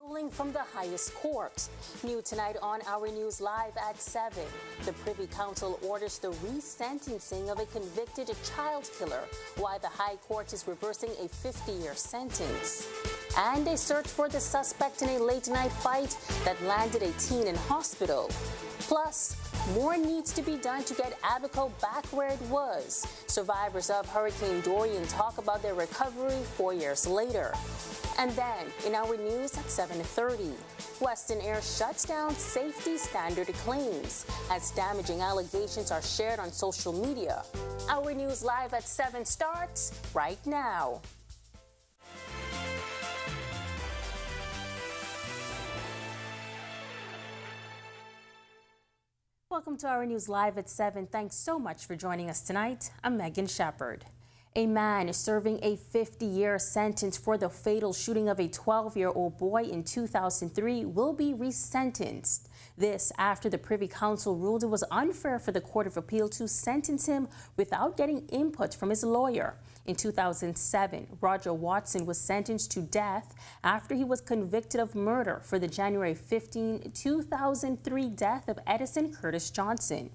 Ruling from the highest court. New tonight on Our News Live at 7. The Privy Council orders the resentencing of a convicted child killer, why the High Court is reversing a 50-year sentence. And a search for the suspect in a late-night fight that landed a teen in hospital. Plus, more needs to be done to get Abaco back where it was. Survivors of Hurricane Dorian talk about their recovery 4 years later. And then, in our news at 7:30, Western Air shuts down safety standard claims as damaging allegations are shared on social media. Our News Live at 7 starts right now. Welcome to Our News Live at 7. Thanks so much for joining us tonight. I'm Megan Shepard. A man is serving a 50-year sentence for the fatal shooting of a 12-year-old boy in 2003 will be resentenced. This after the Privy Council ruled it was unfair for the Court of Appeal to sentence him without getting input from his lawyer. In 2007, Roger Watson was sentenced to death after he was convicted of murder for the January 15, 2003 death of Edison Curtis Johnson.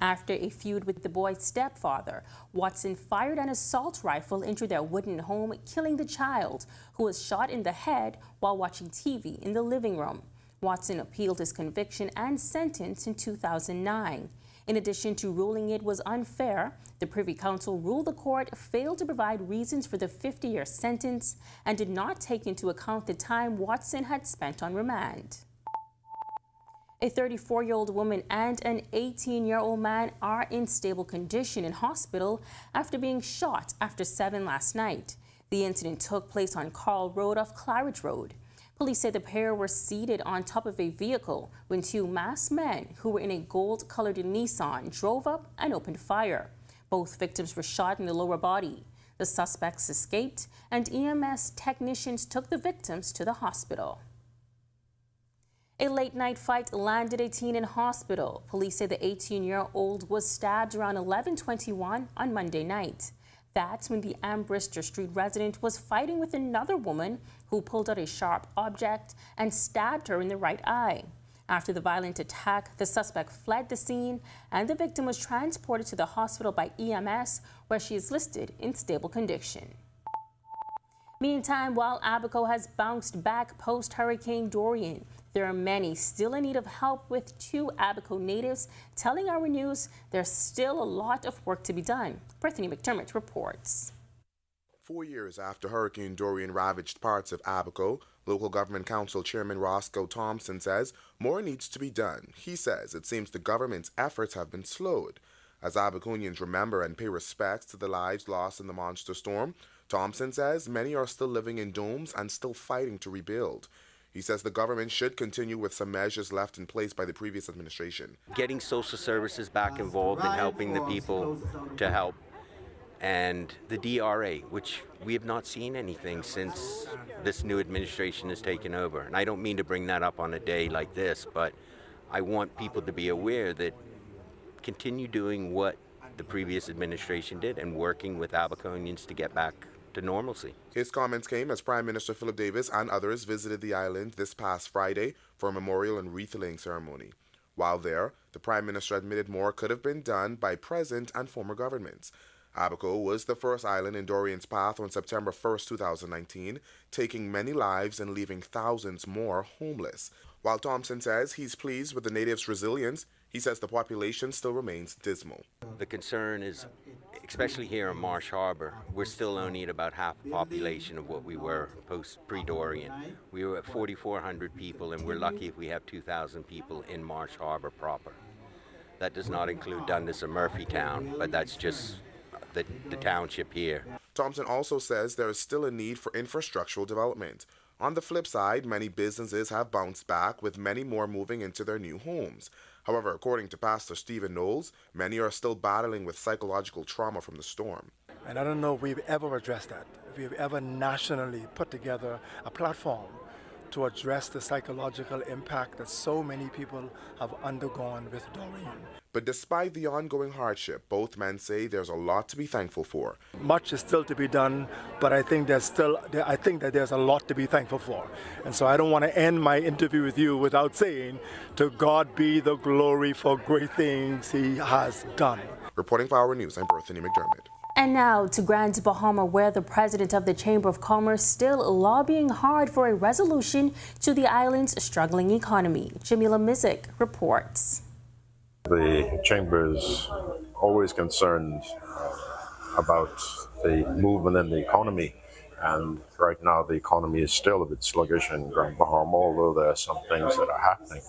After a feud with the boy's stepfather, Watson fired an assault rifle into their wooden home, killing the child, who was shot in the head while watching TV in the living room. Watson appealed his conviction and sentence in 2009. In addition to ruling it was unfair, the Privy Council ruled the court failed to provide reasons for the 50-year sentence and did not take into account the time Watson had spent on remand. A 34-year-old woman and an 18-year-old man are in stable condition in hospital after being shot after 7 last night. The incident took place on Carl Road off Claridge Road. Police say the pair were seated on top of a vehicle when two masked men who were in a gold-colored Nissan drove up and opened fire. Both victims were shot in the lower body. The suspects escaped, and EMS technicians took the victims to the hospital. A late-night fight landed a teen in hospital. Police say the 18-year-old was stabbed around 11:21 on Monday night. That's when the Ambrister Street resident was fighting with another woman who pulled out a sharp object and stabbed her in the right eye. After the violent attack, the suspect fled the scene and the victim was transported to the hospital by EMS, where she is listed in stable condition. Meantime, while Abaco has bounced back post-Hurricane Dorian, there are many still in need of help, with 2 Abaco natives telling Our News there's still a lot of work to be done. Brittany McDermott reports. 4 years after Hurricane Dorian ravaged parts of Abaco, Local Government Council Chairman Roscoe Thompson says more needs to be done. He says it seems the government's efforts have been slowed. As Abaconians remember and pay respects to the lives lost in the monster storm, Thompson says many are still living in domes and still fighting to rebuild. He says the government should continue with some measures left in place by the previous administration. Getting social services back involved in helping the people to help, and the DRA, which we have not seen anything since this new administration has taken over. And I don't mean to bring that up on a day like this, but I want people to be aware that continue doing what the previous administration did and working with Abaconians to get back to normalcy. His comments came as Prime Minister Philip Davis and others visited the island this past Friday for a memorial and wreath-laying ceremony. While there, the Prime Minister admitted more could have been done by present and former governments. Abaco was the first island in Dorian's path on September 1st, 2019, taking many lives and leaving thousands more homeless. While Thompson says he's pleased with the natives' resilience, he says the population still remains dismal. The concern is, especially here in Marsh Harbor, we're still only at about half the population of what we were pre-Dorian. We were at 4,400 people, and we're lucky if we have 2,000 people in Marsh Harbor proper. That does not include Dundas or Murphytown, but that's just the township here. Thompson also says there is still a need for infrastructural development. On the flip side, many businesses have bounced back, with many more moving into their new homes. However, according to Pastor Stephen Knowles, many are still battling with psychological trauma from the storm. And I don't know if we've ever addressed that, if we've ever nationally put together a platform to address the psychological impact that so many people have undergone with Dorian. But despite the ongoing hardship, both men say there's a lot to be thankful for. Much is still to be done, but I think that there's a lot to be thankful for. And so I don't want to end my interview with you without saying, to God be the glory for great things he has done. Reporting for Our News, I'm Berthany McDermott. And now to Grand Bahama, where the president of the Chamber of Commerce still lobbying hard for a resolution to the island's struggling economy. Jamila Mizik reports. The Chamber is always concerned about the movement in the economy, and right now the economy is still a bit sluggish in Grand Bahama, although there are some things that are happening.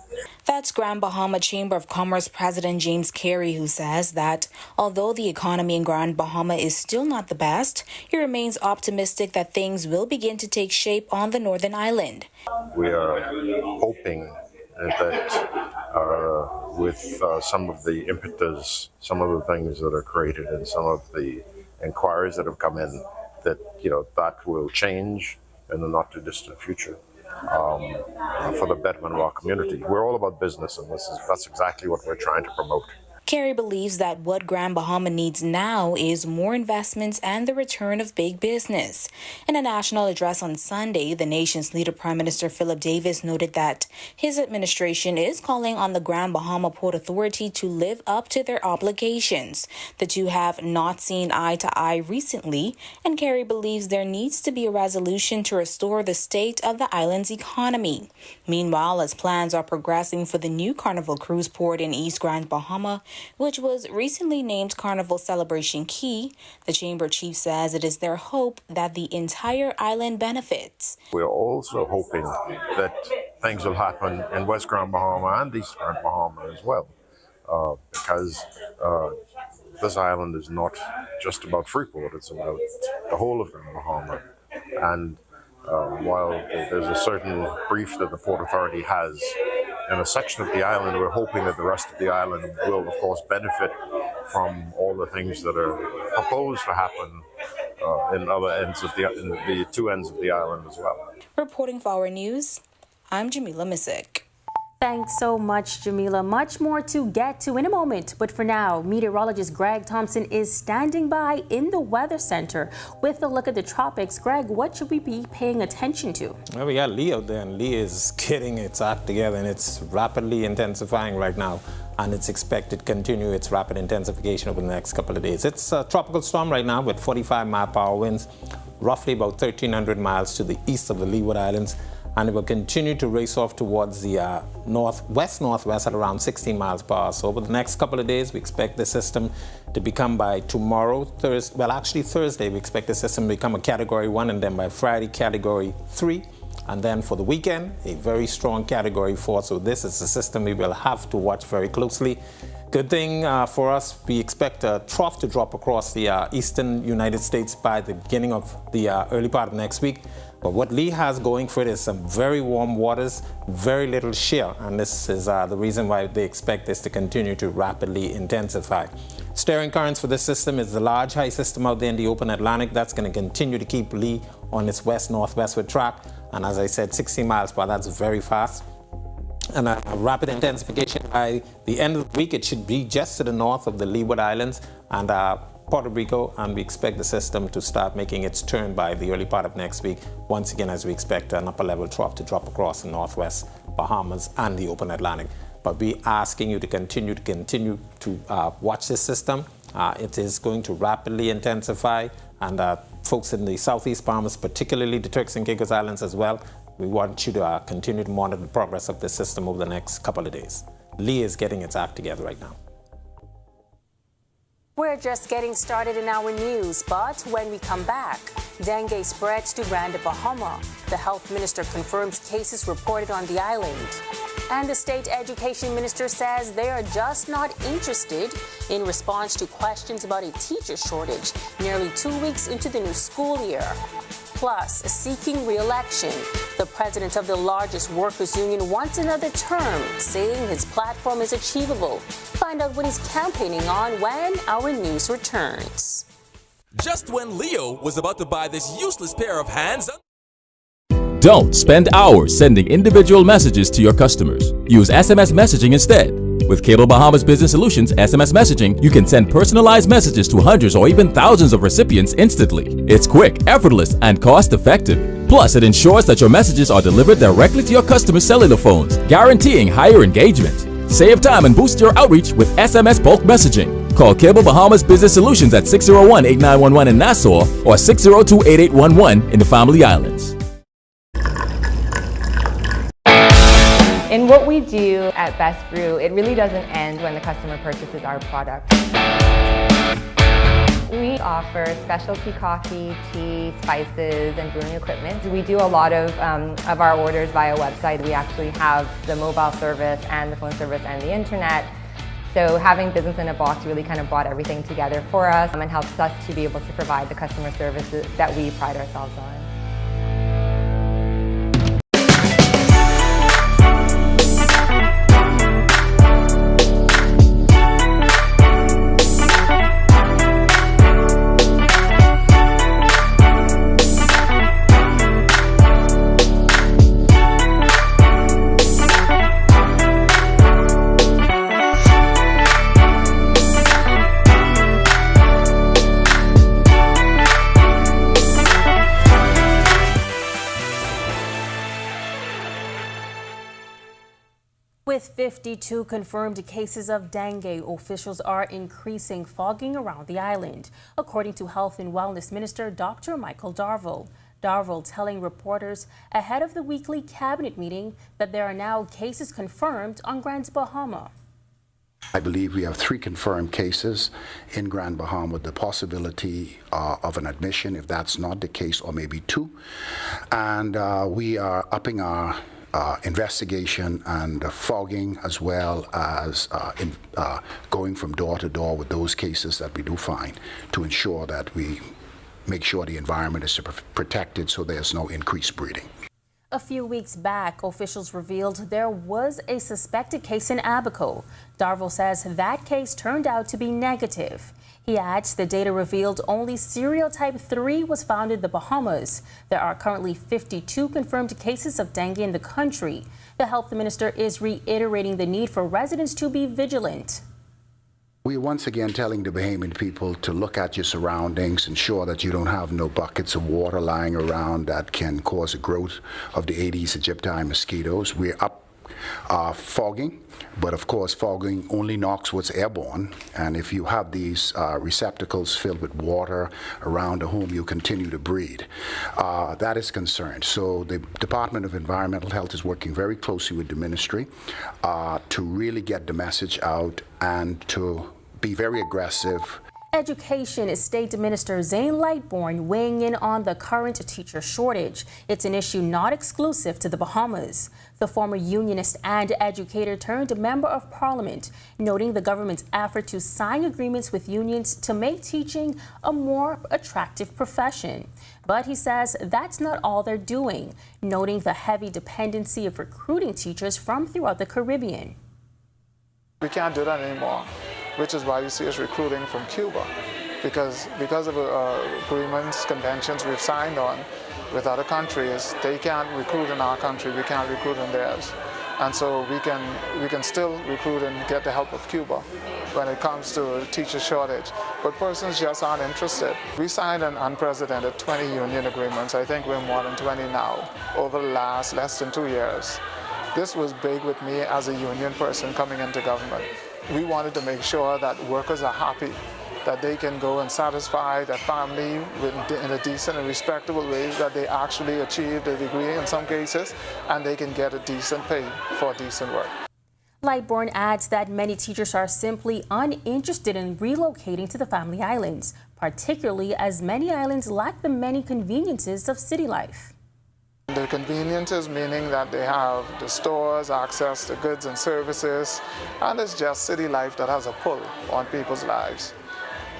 That's Grand Bahama Chamber of Commerce President James Carey, who says that although the economy in Grand Bahama is still not the best, he remains optimistic that things will begin to take shape on the Northern Island. We are hoping that with some of the impetus, some of the things that are created and some of the inquiries that have come in, that that will change in the not too distant future for the betterment of our community. We're all about business, and that's exactly what we're trying to promote. Carey believes that what Grand Bahama needs now is more investments and the return of big business. In a national address on Sunday, the nation's leader, Prime Minister Philip Davis, noted that his administration is calling on the Grand Bahama Port Authority to live up to their obligations. The two have not seen eye to eye recently, and Carey believes there needs to be a resolution to restore the state of the island's economy. Meanwhile, as plans are progressing for the new Carnival cruise port in East Grand Bahama, which was recently named Carnival Celebration Key, the Chamber chief says it is their hope that the entire island benefits. We're also hoping that things will happen in West Grand Bahama and East Grand Bahama as well, because this island is not just about Freeport, it's about the whole of Grand Bahama. And while there's a certain brief that the Port Authority has in a section of the island, we're hoping that the rest of the island will, of course, benefit from all the things that are proposed to happen in the two ends of the island as well. Reporting for Our News, I'm Jamila Mizik. Thanks so much, Jamila. Much more to get to in a moment. But for now, meteorologist Greg Thompson is standing by in the Weather Center with a look at the tropics. Greg, what should we be paying attention to? Well, we got Lee out there, and Lee is getting its act together, and it's rapidly intensifying right now. And it's expected to continue its rapid intensification over the next couple of days. It's a tropical storm right now with 45-mile-per-hour winds, roughly about 1,300 miles to the east of the Leeward Islands. And it will continue to race off towards the northwest at around 16 miles per hour. So over the next couple of days, we expect the system to become by tomorrow, Thursday, we expect the system to become a Category 1, and then by Friday, Category 3. And then for the weekend, a very strong Category 4. So this is a system we will have to watch very closely. Good thing for us, we expect a trough to drop across the eastern United States by the beginning of the early part of next week. But what Lee has going for it is some very warm waters, very little shear, and this is the reason why they expect this to continue to rapidly intensify. Steering currents for this system is the large high system out there in the open Atlantic. That's going to continue to keep Lee on its west-northwestward track, and as I said, 60 miles per hour, that's very fast. And a rapid intensification by the end of the week, it should be just to the north of the Leeward Islands and Puerto Rico, and we expect the system to start making its turn by the early part of next week, once again as we expect an upper level trough to drop across the northwest Bahamas and the open Atlantic. But we're asking you to continue to watch this system. It is going to rapidly intensify, and folks in the southeast Bahamas, particularly the Turks and Caicos Islands as well, we want you to continue to monitor the progress of this system over the next couple of days. Lee is getting its act together right now. We're just getting started in our news, but when we come back, dengue spreads to Grand Bahama. The health minister confirms cases reported on the island. And the state education minister says they are just not interested in response to questions about a teacher shortage nearly 2 weeks into the new school year. Plus, seeking re-election, the president of the largest workers' union wants another term, saying his platform is achievable. Find out what he's campaigning on when our news returns. Just when Leo was about to buy this useless pair of hands. Don't spend hours sending individual messages to your customers. Use SMS messaging instead. With Cable Bahama's Business Solutions SMS messaging, you can send personalized messages to hundreds or even thousands of recipients instantly. It's quick, effortless, and cost-effective. Plus, it ensures that your messages are delivered directly to your customers' cellular phones, guaranteeing higher engagement. Save time and boost your outreach with SMS bulk messaging. Call Cable Bahama's Business Solutions at 601-8911 in Nassau or 602-8811 in the Family Islands. In what we do at Best Brew, it really doesn't end when the customer purchases our product. We offer specialty coffee, tea, spices, and brewing equipment. We do a lot of our orders via website. We actually have the mobile service and the phone service and the internet. So having business in a box really kind of brought everything together for us and helps us to be able to provide the customer services that we pride ourselves on. With 52 confirmed cases of dengue, officials are increasing fogging around the island, according to Health and Wellness Minister Dr. Michael Darville. Darville telling reporters ahead of the weekly cabinet meeting that there are now cases confirmed on Grand Bahama. I believe we have 3 confirmed cases in Grand Bahama with the possibility of an admission if that's not the case, or maybe 2. And we are upping our investigation and fogging, as well as going from door to door with those cases that we do find, to ensure that we make sure the environment is protected so there's no increased breeding. A few weeks back, officials revealed there was a suspected case in Abaco. Darville says that case turned out to be negative. He adds the data revealed only serotype 3 was found in the Bahamas. There are currently 52 confirmed cases of dengue in the country. The health minister is reiterating the need for residents to be vigilant. We're once again telling the Bahamian people to look at your surroundings, ensure that you don't have no buckets of water lying around that can cause a growth of the Aedes aegypti mosquitoes. We're up fogging, but of course fogging only knocks what's airborne, and if you have these receptacles filled with water around the home, you continue to breed. That is concerned. So the Department of Environmental Health is working very closely with the ministry to really get the message out and to be very aggressive. Education State Minister Zane Lightbourne weighing in on the current teacher shortage. It's an issue not exclusive to the Bahamas. The former unionist and educator turned member of parliament, noting the government's effort to sign agreements with unions to make teaching a more attractive profession. But he says that's not all they're doing, noting the heavy dependency of recruiting teachers from throughout the Caribbean. We can't do that anymore, which is why you see us recruiting from Cuba, because of agreements, conventions we've signed on with other countries. They can't recruit in our country, we can't recruit in theirs. And so we can still recruit and get the help of Cuba when it comes to a teacher shortage. But persons just aren't interested. We signed an unprecedented 20 union agreements. I think we're more than 20 now, over the last less than 2 years. This was big with me as a union person coming into government. We wanted to make sure that workers are happy, that they can go and satisfy their family in a decent and respectable way, that they actually achieved a degree in some cases, and they can get a decent pay for decent work. Lightbourne adds that many teachers are simply uninterested in relocating to the Family Islands, particularly as many islands lack the many conveniences of city life. The conveniences meaning that they have the stores, access to goods and services, and it's just city life that has a pull on people's lives.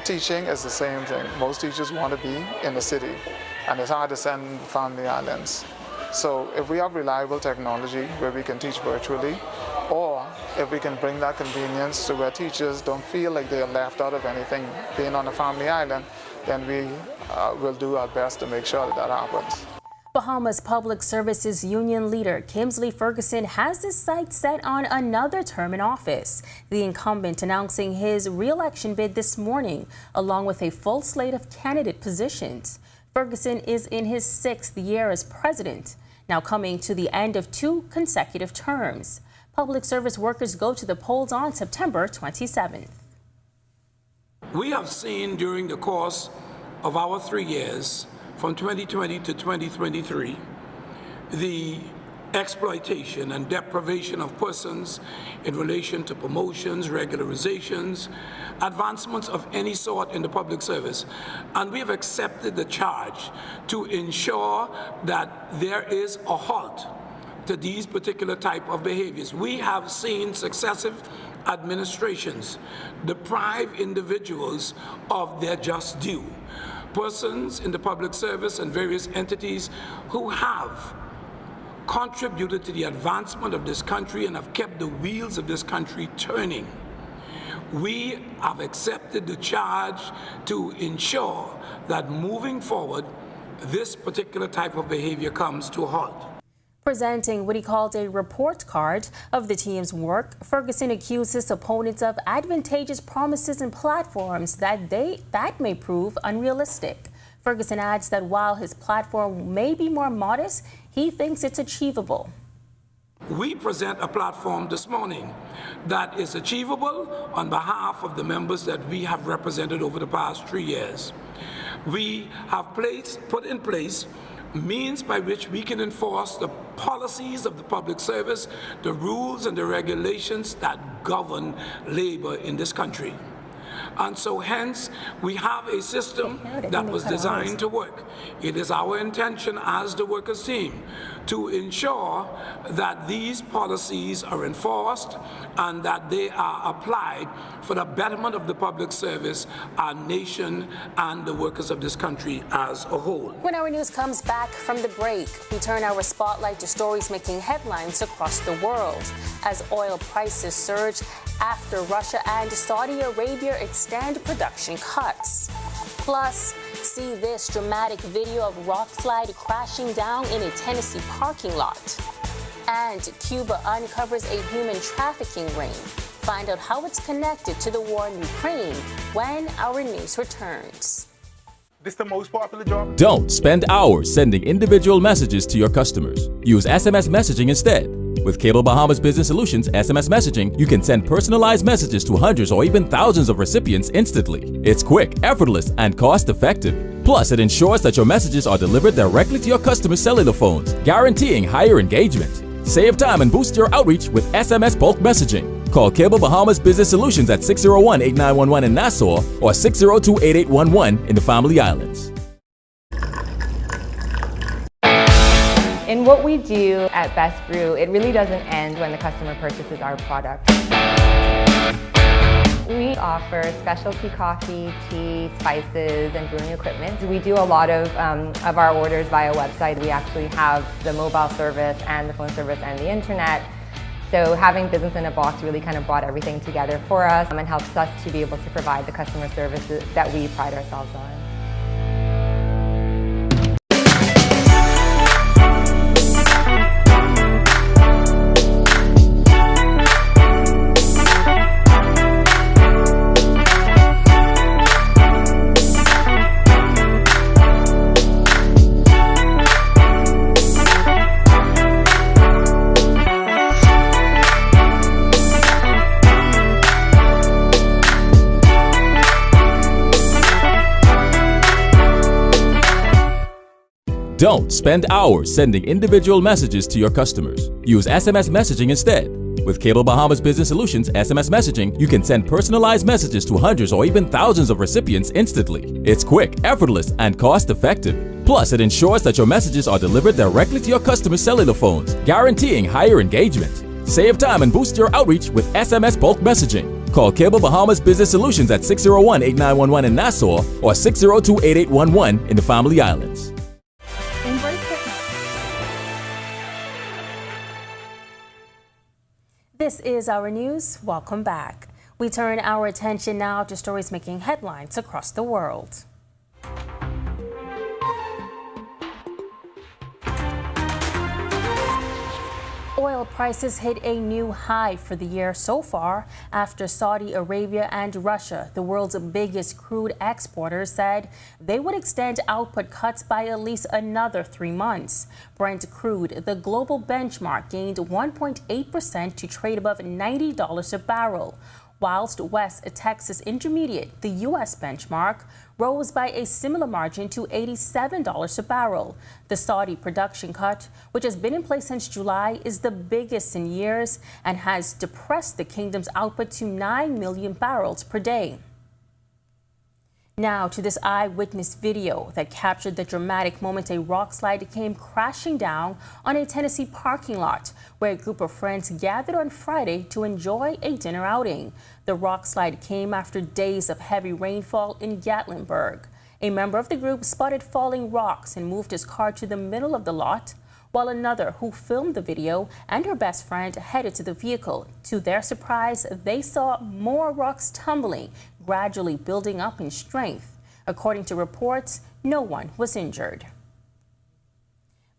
Teaching is the same thing. Most teachers want to be in the city, and it's hard to send Family Islands. So if we have reliable technology where we can teach virtually, or if we can bring that convenience to where teachers don't feel like they are left out of anything being on a Family Island, then we will do our best to make sure that that happens. Bahamas Public Services Union leader Kimsley Ferguson has his sights set on another term in office. The incumbent announcing his re-election bid this morning, along with a full slate of candidate positions. Ferguson is in his 6th year as president, now coming to the end of 2 consecutive terms. Public service workers go to the polls on September 27th. We have seen during the course of our 3 years, from 2020 to 2023, the exploitation and deprivation of persons in relation to promotions, regularizations, advancements of any sort in the public service. And we have accepted the charge to ensure that there is a halt to these particular type of behaviors. We have seen successive administrations deprive individuals of their just due. Persons in the public service and various entities who have contributed to the advancement of this country and have kept the wheels of this country turning. We have accepted the charge to ensure that moving forward, this particular type of behavior comes to a halt. Presenting what he called a report card of the team's work, Ferguson accused his opponents of advantageous promises and platforms that may prove unrealistic. Ferguson adds that while his platform may be more modest, he thinks it's achievable. We present a platform this morning that is achievable on behalf of the members that we have represented over the past 3 years. We have put in place means by which we can enforce the policies of the public service, the rules and the regulations that govern labor in this country. And so hence, we have a system that was designed to work. It is our intention as the workers' team to ensure that these policies are enforced and that they are applied for the betterment of the public service, our nation, and the workers of this country as a whole. When our news comes back from the break, we turn our spotlight to stories making headlines across the world as oil prices surge after Russia and Saudi Arabia extend production cuts. Plus, see this dramatic video of rock slide crashing down in a Tennessee parking lot. And Cuba uncovers a human trafficking ring. Find out how it's connected to the war in Ukraine when our news returns. This is the most popular job. Don't spend hours sending individual messages to your customers. Use SMS messaging instead. With Cable Bahamas Business Solutions SMS messaging, you can send personalized messages to hundreds or even thousands of recipients instantly. It's quick, effortless, and cost-effective. Plus, it ensures that your messages are delivered directly to your customers' cellular phones, guaranteeing higher engagement. Save time and boost your outreach with SMS bulk messaging. Call Cable Bahamas Business Solutions at 601-8911 in Nassau or 602-8811 in the Family Islands. In what we do at Best Brew, it really doesn't end when the customer purchases our product. We offer specialty coffee, tea, spices, and brewing equipment. We do a lot of our orders via website. We actually have the mobile service and the phone service and the internet. So having business in a box really kind of brought everything together for us and helps us to be able to provide the customer services that we pride ourselves on. Don't spend hours sending individual messages to your customers. Use SMS messaging instead. With Cable Bahamas Business Solutions SMS messaging, you can send personalized messages to hundreds or even thousands of recipients instantly. It's quick, effortless, and cost-effective. Plus, it ensures that your messages are delivered directly to your customers' cellular phones, guaranteeing higher engagement. Save time and boost your outreach with SMS bulk messaging. Call Cable Bahamas Business Solutions at 601-8911 in Nassau or 602-8811 in the Family Islands. This is our news. Welcome back. We turn our attention now to stories making headlines across the world. Oil prices hit a new high for the year so far after Saudi Arabia and Russia, the world's biggest crude exporters, said they would extend output cuts by at least another 3 months. Brent crude, the global benchmark, gained 1.8% to trade above $90 a barrel, whilst West Texas Intermediate, the U.S. benchmark, rose by a similar margin to $87 a barrel. The Saudi production cut, which has been in place since July, is the biggest in years and has depressed the kingdom's output to 9 million barrels per day. Now to this eyewitness video that captured the dramatic moment a rock slide came crashing down on a Tennessee parking lot where a group of friends gathered on Friday to enjoy a dinner outing. The rock slide came after days of heavy rainfall in Gatlinburg. A member of the group spotted falling rocks and moved his car to the middle of the lot, while another who filmed the video and her best friend headed to the vehicle. To their surprise, they saw more rocks tumbling, gradually building up in strength. According to reports, no one was injured.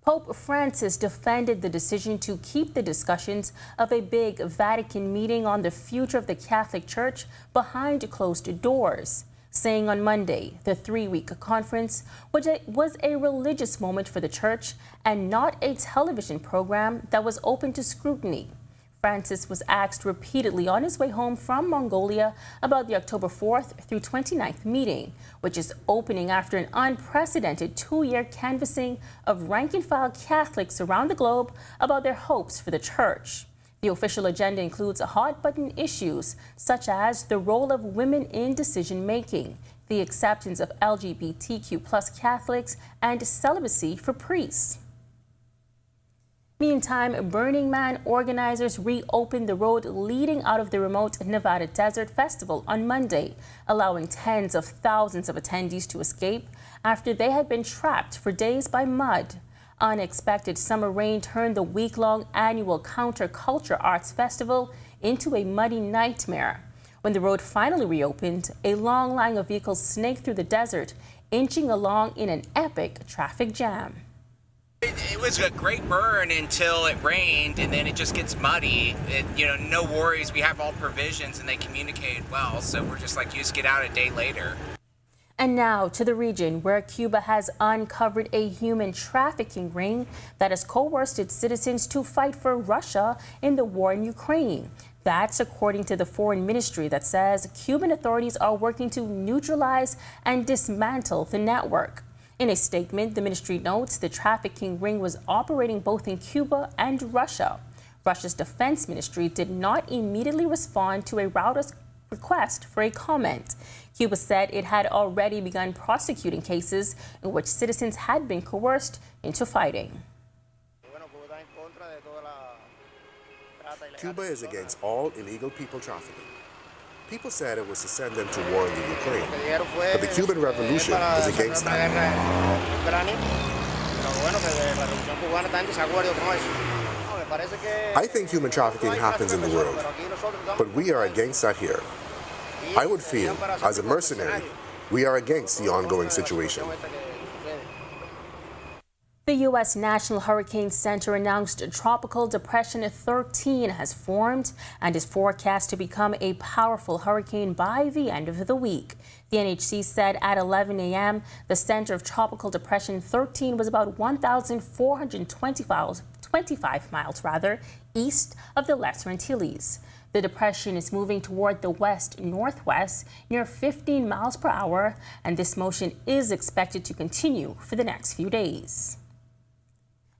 Pope Francis defended the decision to keep the discussions of a big Vatican meeting on the future of the Catholic Church behind closed doors, saying on Monday the 3-week conference was a religious moment for the Church and not a television program that was open to scrutiny. Francis was asked repeatedly on his way home from Mongolia about the October 4th through 29th meeting, which is opening after an unprecedented 2-year canvassing of rank-and-file Catholics around the globe about their hopes for the Church. The official agenda includes hot-button issues such as the role of women in decision-making, the acceptance of LGBTQ+ Catholics, and celibacy for priests. Meantime, Burning Man organizers reopened the road leading out of the remote Nevada Desert Festival on Monday, allowing tens of thousands of attendees to escape after they had been trapped for days by mud. Unexpected summer rain turned the week-long annual Counterculture Arts Festival into a muddy nightmare. When the road finally reopened, a long line of vehicles snaked through the desert, inching along in an epic traffic jam. It was a great burn until it rained, and then it just gets muddy. No worries. We have all provisions, and they communicated well, so we're just like, you just get out a day later. And now to the region where Cuba has uncovered a human trafficking ring that has coerced its citizens to fight for Russia in the war in Ukraine. That's according to the Foreign Ministry that says Cuban authorities are working to neutralize and dismantle the network. In a statement, the ministry notes the trafficking ring was operating both in Cuba and Russia. Russia's defense ministry did not immediately respond to a Reuters request for a comment. Cuba said it had already begun prosecuting cases in which citizens had been coerced into fighting. Cuba is against all illegal people trafficking. People said it was to send them to war in the Ukraine, but the Cuban Revolution is against that. I think human trafficking happens in the world, but we are against that here. I would feel, as a mercenary, we are against the ongoing situation. The U.S. National Hurricane Center announced Tropical Depression 13 has formed and is forecast to become a powerful hurricane by the end of the week. The NHC said at 11 a.m. the center of Tropical Depression 13 was about 1,425 miles east of the Lesser Antilles. The depression is moving toward the west-northwest near 15 miles per hour, and this motion is expected to continue for the next few days.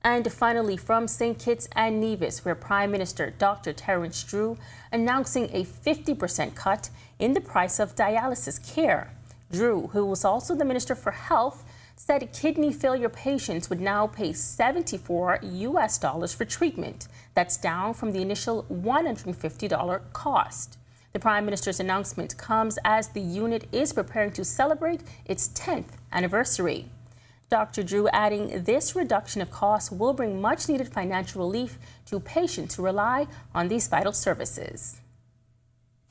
And finally, from St. Kitts and Nevis, where Prime Minister Dr. Terence Drew announcing a 50% cut in the price of dialysis care. Drew, who was also the Minister for Health, said kidney failure patients would now pay $74 for treatment. That's down from the initial $150 cost. The Prime Minister's announcement comes as the unit is preparing to celebrate its 10th anniversary. Dr. Drew adding this reduction of costs will bring much-needed financial relief to patients who rely on these vital services.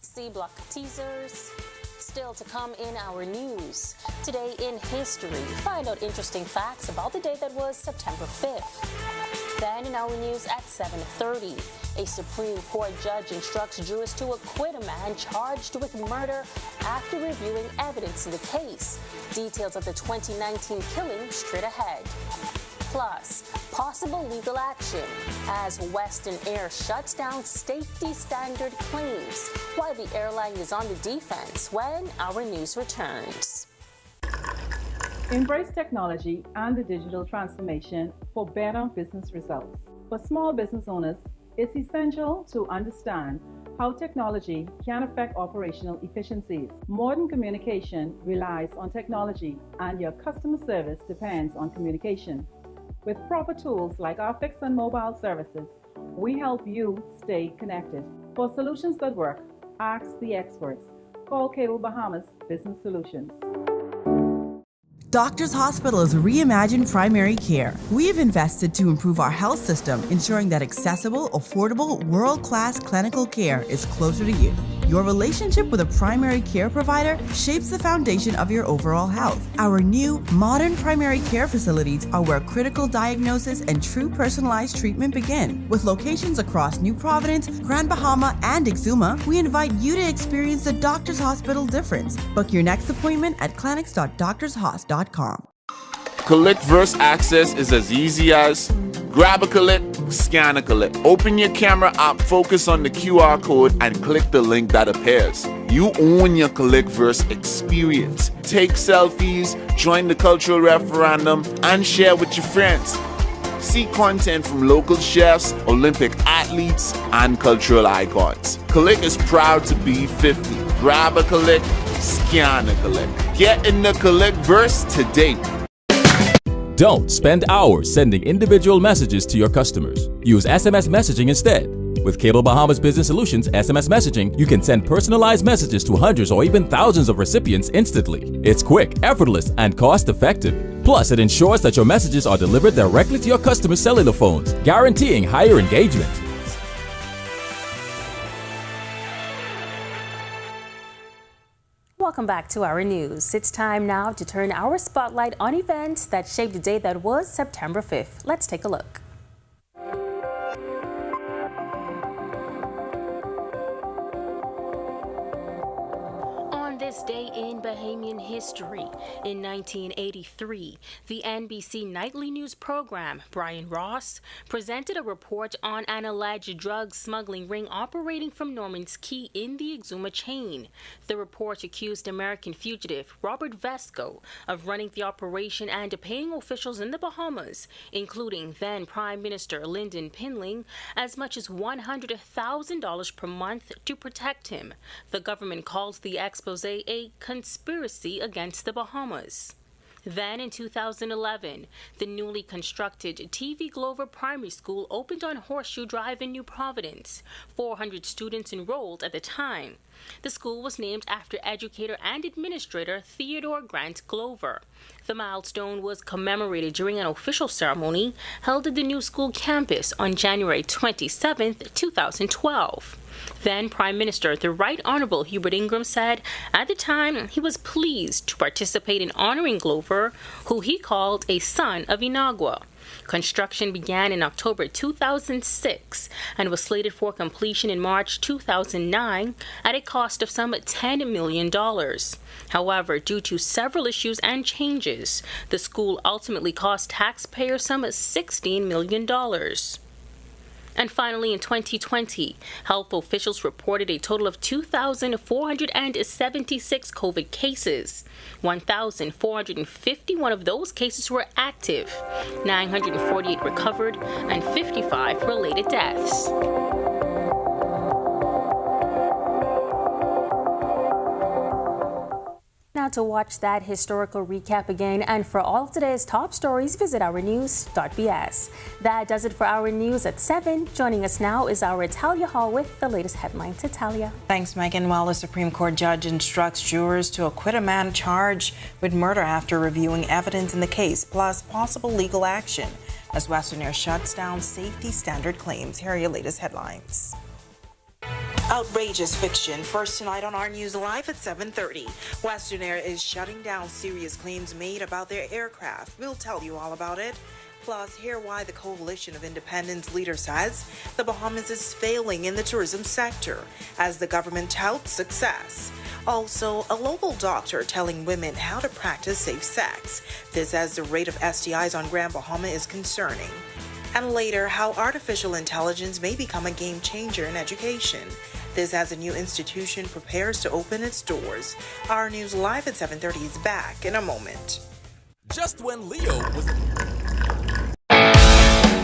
C-Block teasers still to come in our news. Today in history, find out interesting facts about the day that was September 5th. Then in our news at 7:30, a Supreme Court judge instructs jurors to acquit a man charged with murder after reviewing evidence in the case. Details of the 2019 killing straight ahead. Plus, possible legal action as Western Air shuts down safety standard claims, why the airline is on the defense when our news returns. Embrace technology and the digital transformation for better business results. For small business owners, it's essential to understand how technology can affect operational efficiencies. Modern communication relies on technology, and your customer service depends on communication. With proper tools like our fixed and mobile services, we help you stay connected. For solutions that work, ask the experts. Call Cable Bahamas Business Solutions. Doctors Hospital is reimagined primary care. We have invested to improve our health system, ensuring that accessible, affordable, world-class clinical care is closer to you. Your relationship with a primary care provider shapes the foundation of your overall health. Our new, modern primary care facilities are where critical diagnosis and true personalized treatment begin. With locations across New Providence, Grand Bahama, and Exuma, we invite you to experience the Doctors Hospital difference. Book your next appointment at clinics.doctorshos.com. Collect Verse Access is as easy as grab a collect, scan a collect. Open your camera app, focus on the QR code, and click the link that appears. You own your Collect Verse experience. Take selfies, join the cultural referendum, and share with your friends. See content from local chefs, Olympic athletes, and cultural icons. Collect is proud to be 50. Grab a collect, scan a collect. Get in the Collect Verse today. Don't spend hours sending individual messages to your customers. Use SMS messaging instead. With Cable Bahamas Business Solutions SMS messaging, you can send personalized messages to hundreds or even thousands of recipients instantly. It's quick, effortless, and cost-effective. Plus, it ensures that your messages are delivered directly to your customers' cellular phones, guaranteeing higher engagement. Welcome back to our news. It's time now to turn our spotlight on events that shaped the day that was September 5th. Let's take a look. On this day in Bahamian history, in 1983, the NBC nightly news program, Brian Ross, presented a report on an alleged drug smuggling ring operating from Norman's Key in the Exuma chain. The report accused American fugitive Robert Vesco of running the operation and paying officials in the Bahamas, including then Prime Minister Lyndon Pinling, as much as $100,000 per month to protect him. The government calls the expose a conspiracy against the Bahamas. Then in 2011, the newly constructed TV Glover Primary School opened on Horseshoe Drive in New Providence. 400 students enrolled at the time. The school was named after educator and administrator Theodore Grant Glover. The milestone was commemorated during an official ceremony held at the new school campus on January 27, 2012. Then Prime Minister the Right Honorable Hubert Ingram said at the time he was pleased to participate in honoring Glover, who he called a son of Inagua. Construction began in October 2006 and was slated for completion in March 2009 at a cost of some $10 million. However, due to several issues and changes, the school ultimately cost taxpayers some $16 million. And finally, in 2020, health officials reported a total of 2,476 COVID cases. 1,451 of those cases were active, 948 recovered, and 55 related deaths. Now to watch that historical recap again and for all of today's top stories, visit ournews.bs. That does it for our news at 7. Joining us now is our Talia Hall with the latest headlines. Talia. Thanks, Megan. While the Supreme Court judge instructs jurors to acquit a man charged with murder after reviewing evidence in the case, plus possible legal action as Western Air shuts down safety standard claims. Here are your latest headlines. Outrageous fiction. First tonight on Our News Live at 7:30. Western Air is shutting down serious claims made about their aircraft. We'll tell you all about it Plus, hear why the Coalition of Independents leader says the Bahamas is failing in the tourism sector as the government touts success. Also, a local doctor telling women how to practice safe sex. This as the rate of STIs on Grand Bahama is concerning. And later, how artificial intelligence may become a game changer in education. This as a new institution prepares to open its doors. Our News Live at 7:30 is back in a moment. Just when Leo was...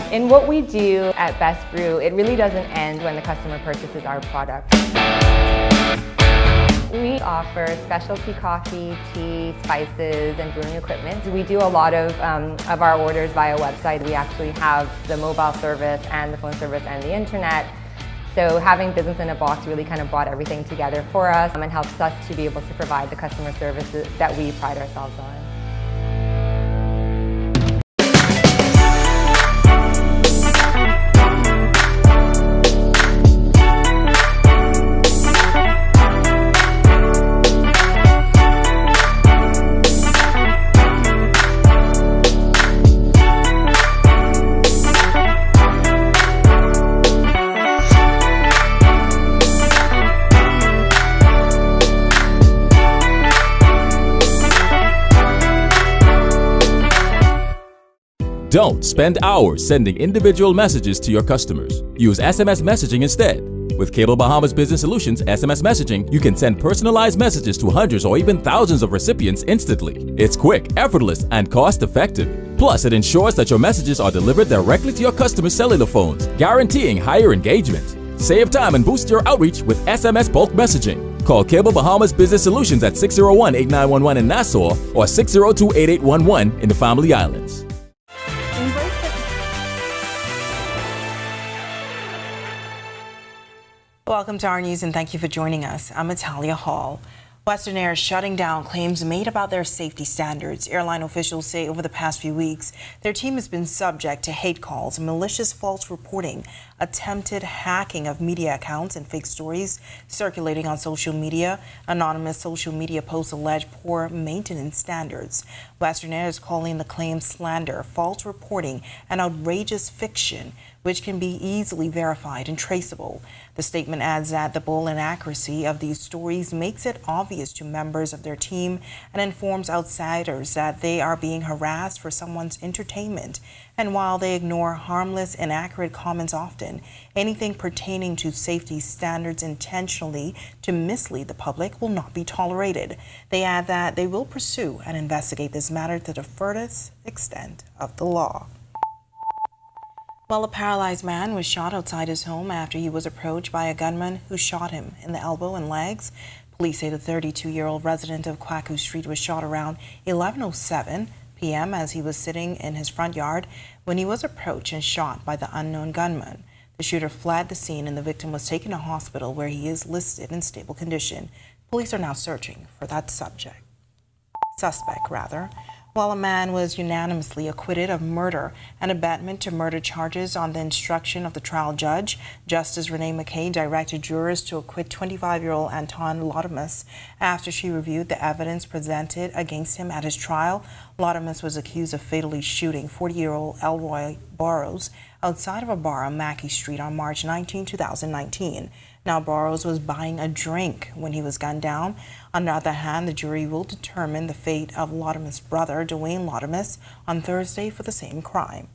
In what we do at Best Brew, it really doesn't end when the customer purchases our product. We offer specialty coffee, tea, spices, and brewing equipment. We do a lot of our orders via website. We actually have the mobile service and the phone service and the internet. So having business in a box really kind of brought everything together for us and helps us to be able to provide the customer services that we pride ourselves on. Don't spend hours sending individual messages to your customers. Use SMS messaging instead. With Cable Bahamas Business Solutions SMS messaging, you can send personalized messages to hundreds or even thousands of recipients instantly. It's quick, effortless, and cost-effective. Plus, it ensures that your messages are delivered directly to your customers' cellular phones, guaranteeing higher engagement. Save time and boost your outreach with SMS bulk messaging. Call Cable Bahamas Business Solutions at 601-8911 in Nassau or 602-8811 in the Family Islands. Welcome to our news and thank you for joining us. I'm Natalia Hall. Western Air is shutting down claims made about their safety standards. Airline officials say over the past few weeks, their team has been subject to hate calls, malicious false reporting, attempted hacking of media accounts and fake stories circulating on social media. Anonymous social media posts allege poor maintenance standards. Western Air is calling the claims slander, false reporting, and outrageous fiction, which can be easily verified and traceable. The statement adds that the bold inaccuracy of these stories makes it obvious to members of their team and informs outsiders that they are being harassed for someone's entertainment. And while they ignore harmless, inaccurate comments often, anything pertaining to safety standards intentionally to mislead the public will not be tolerated. They add that they will pursue and investigate this matter to the furthest extent of the law. Well, a paralyzed man was shot outside his home after he was approached by a gunman who shot him in the elbow and legs. Police say the 32-year-old resident of Kwaku Street was shot around 11:07 p.m. as he was sitting in his front yard when he was approached and shot by the unknown gunman. The shooter fled the scene and the victim was taken to hospital where he is listed in stable condition. Police are now searching for that suspect. While a man was unanimously acquitted of murder and abetment to murder charges on the instruction of the trial judge, Justice Renee McKay directed jurors to acquit 25-year-old Anton Lotimus after she reviewed the evidence presented against him at his trial. Lotimus was accused of fatally shooting 40-year-old Elroy Burrows outside of a bar on Mackey Street on March 19, 2019. Now, Burrows was buying a drink when he was gunned down. On the other hand, the jury will determine the fate of Lotimus' brother, Dwayne Lotimus, on Thursday for the same crime.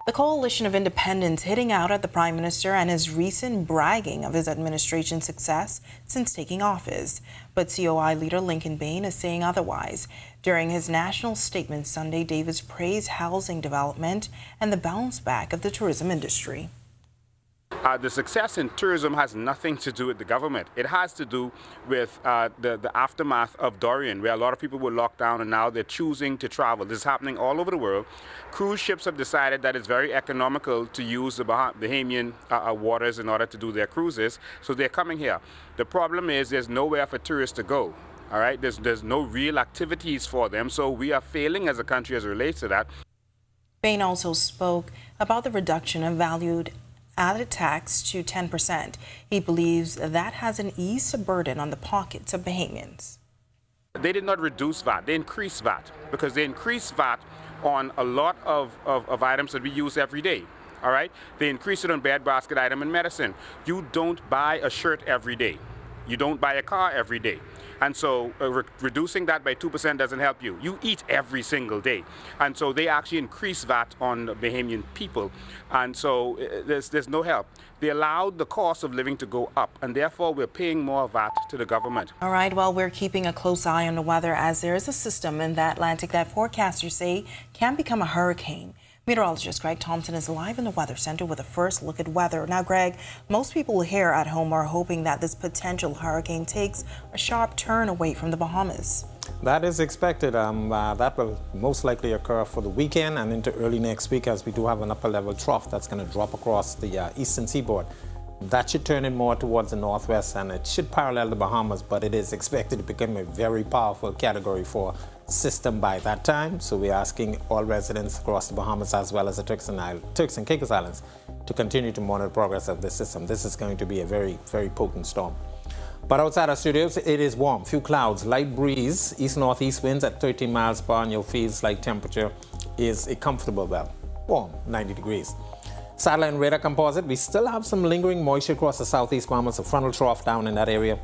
The Coalition of Independents hitting out at the Prime Minister and his recent bragging of his administration's success since taking office. But COI leader Lincoln Bain is saying otherwise. During his national statement Sunday, Davis praised housing development and the bounce back of the tourism industry. The success in tourism has nothing to do with the government. It has to do with the aftermath of Dorian, where a lot of people were locked down and now they're choosing to travel. This is happening all over the world. Cruise ships have decided that it's very economical to use the Bahamian waters in order to do their cruises, so they're coming here. The problem is there's nowhere for tourists to go. All right, there's no real activities for them, so we are failing as a country as it relates to that. Bain also spoke about the reduction of value-added tax to 10%. He believes that hasn't eased the burden on the pockets of Bahamians. They did not reduce VAT, they increased VAT, because they increased VAT on a lot of items that we use every day. All right? They increase it on breadbasket item and medicine. You don't buy a shirt every day. You don't buy a car every day. And so reducing that by 2% doesn't help you. You eat every single day. And so they actually increase that on the Bahamian people. And so there's no help. They allowed the cost of living to go up, and therefore we're paying more VAT to the government. All right, well, we're keeping a close eye on the weather as there is a system in the Atlantic that forecasters say can become a hurricane. Meteorologist Greg Thompson is live in the Weather Center with a first look at weather. Now, Greg, most people here at home are hoping that this potential hurricane takes a sharp turn away from the Bahamas. That is expected. That will most likely occur for the weekend and into early next week, as we do have an upper level trough that's going to drop across the eastern seaboard. That should turn it more towards the northwest, and it should parallel the Bahamas, but it is expected to become a very powerful Category 4 system by that time. So we're asking all residents across the Bahamas as well as the Turks and Caicos Islands to continue to monitor the progress of the system. This is going to be a very, very potent storm. But outside our studios, it is warm. Few clouds, light breeze, east-northeast winds at 13 miles per hour, and your feels like temperature is a comfortable, well, warm, 90 degrees. Satellite and radar composite, we still have some lingering moisture across the southeast Bahamas, a frontal trough down in that area,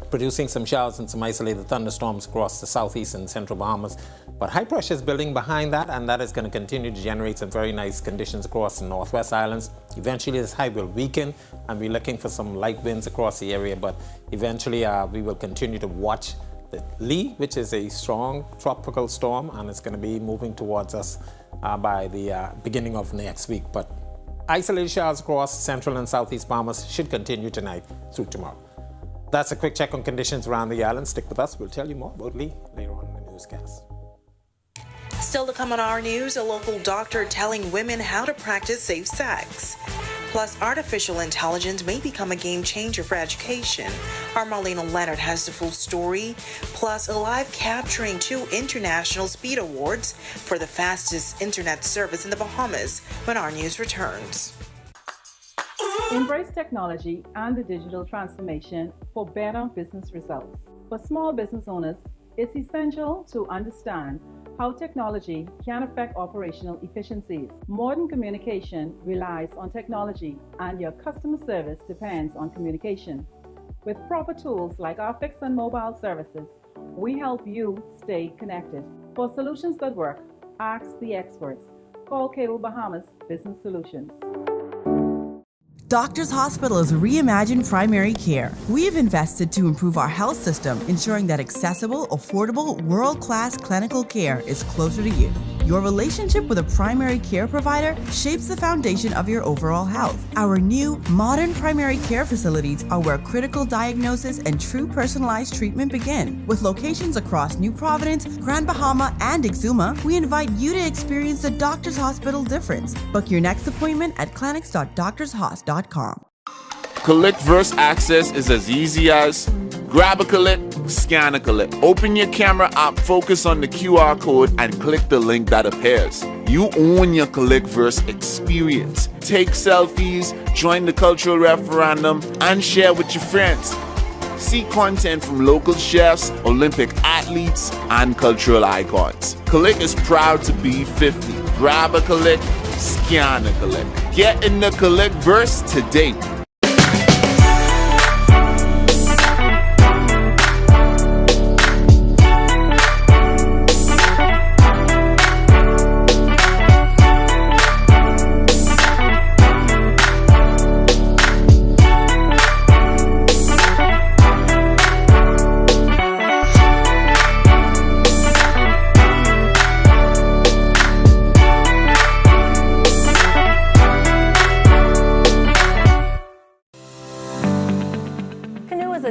producing some showers and some isolated thunderstorms across the southeast and central Bahamas. But high pressure is building behind that, and that is going to continue to generate some very nice conditions across the northwest islands. Eventually, this high will weaken, and we're looking for some light winds across the area, but eventually we will continue to watch the Lee, which is a strong tropical storm, and it's going to be moving towards us by the beginning of next week. But isolated showers across central and southeast Bahamas should continue tonight through tomorrow. That's a quick check on conditions around the island. Stick with us. We'll tell you more about Lee later on in the newscast. Still to come on Our News, a local doctor telling women how to practice safe sex. Plus, artificial intelligence may become a game changer for education. Our Marlena Leonard has the full story. Plus, Alive capturing 2 international speed awards for the fastest internet service in the Bahamas when Our News returns. Embrace technology and the digital transformation for better business results. For small business owners, it's essential to understand how technology can affect operational efficiencies. Modern communication relies on technology, and your customer service depends on communication. With proper tools like our fixed and mobile services, we help you stay connected. For solutions that work, ask the experts. Call Cable Bahamas Business Solutions. Doctors Hospitals reimagine primary care. We have invested to improve our health system, ensuring that accessible, affordable, world-class clinical care is closer to you. Your relationship with a primary care provider shapes the foundation of your overall health. Our new, modern primary care facilities are where critical diagnosis and true personalized treatment begin. With locations across New Providence, Grand Bahama, and Exuma, we invite you to experience the Doctors Hospital difference. Book your next appointment at clinics.doctorshos.com. Collect verse access is as easy as grab a collect, scan a collect. Open your camera app, focus on the QR code, and click the link that appears. You own your collect verse experience. Take selfies, join the cultural referendum, and share with your friends. See content from local chefs, Olympic athletes, and cultural icons. Collect is proud to be 50. Grab a collect, scan a collect. Get in the collect verse today.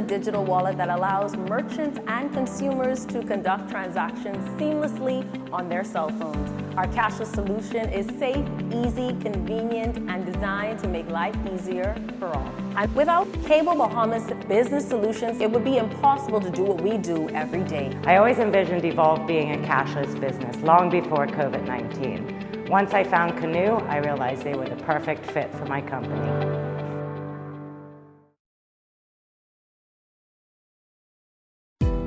Digital wallet that allows merchants and consumers to conduct transactions seamlessly on their cell phones. Our cashless solution is safe, easy, convenient, and designed to make life easier for all. And without Cable Bahamas Business Solutions, it would be impossible to do what we do every day. I always envisioned Evolve being a cashless business long before COVID-19. Once I found Canoe, I realized they were the perfect fit for my company.